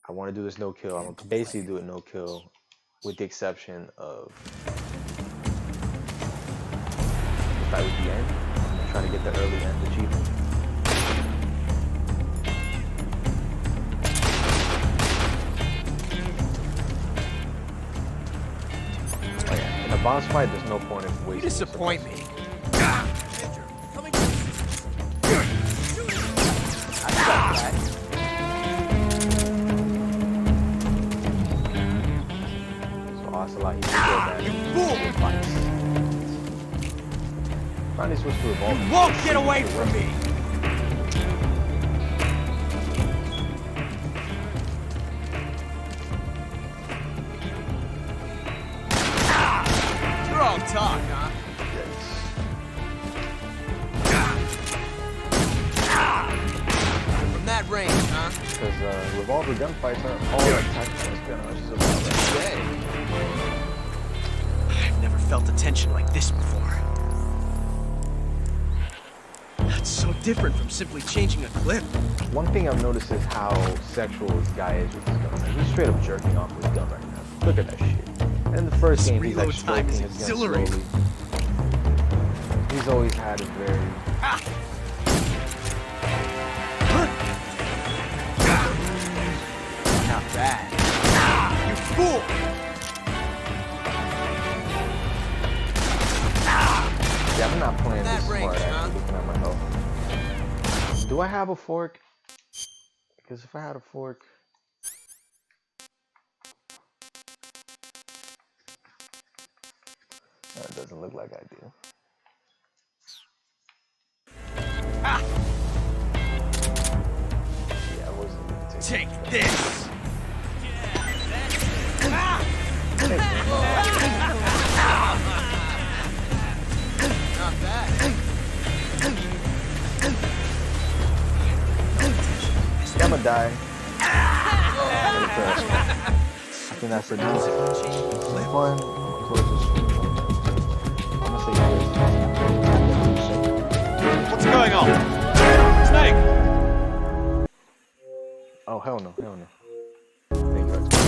I want to do this no-kill. I'm gonna basically do it no-kill with the exception of if I would the end. I'm gonna try to get the early end achievement. Oh yeah, in a boss fight, there's no point in wasting. You disappoint me. So Ocelot, he's good at it. Fights. Finally switched to revolver. You won't get away from me! You're all talk, huh? From that range, huh? Because revolver gunfights aren't all that tactical espionage is about. Hey. Never felt a tension like this before. That's so different from simply changing a clip. One thing I've noticed is how sexual this guy is with his gun. Like, he's straight up jerking off with his gun right now. Look at that shit. And in the first game, he's like Reload time stroking is his gun slowly. exhilarating. He's always had a very... Not bad. You fool! Yeah, I'm not playing That this range, smart, huh? actually, looking at my health. Do I have a fork? Because if I had a fork... It doesn't look like I do. Yeah, I wasn't gonna take Take this! Not bad. Yeah, I'm gonna die. I think that's it. It's fun. I'm gonna close this stream. I'm gonna say this. What's going on? Snake! Oh, hell no, hell no. Thank you, Xbox.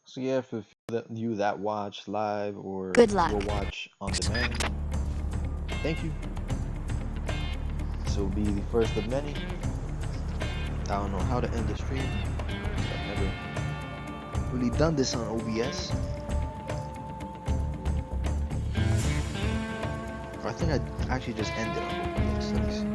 So yeah, for you that watch live or Good luck. will watch on demand, thank you. This will be the first of many. I don't know how to end the stream. I've never really done this on OBS. Or I think I actually just ended on OBS. Let me see.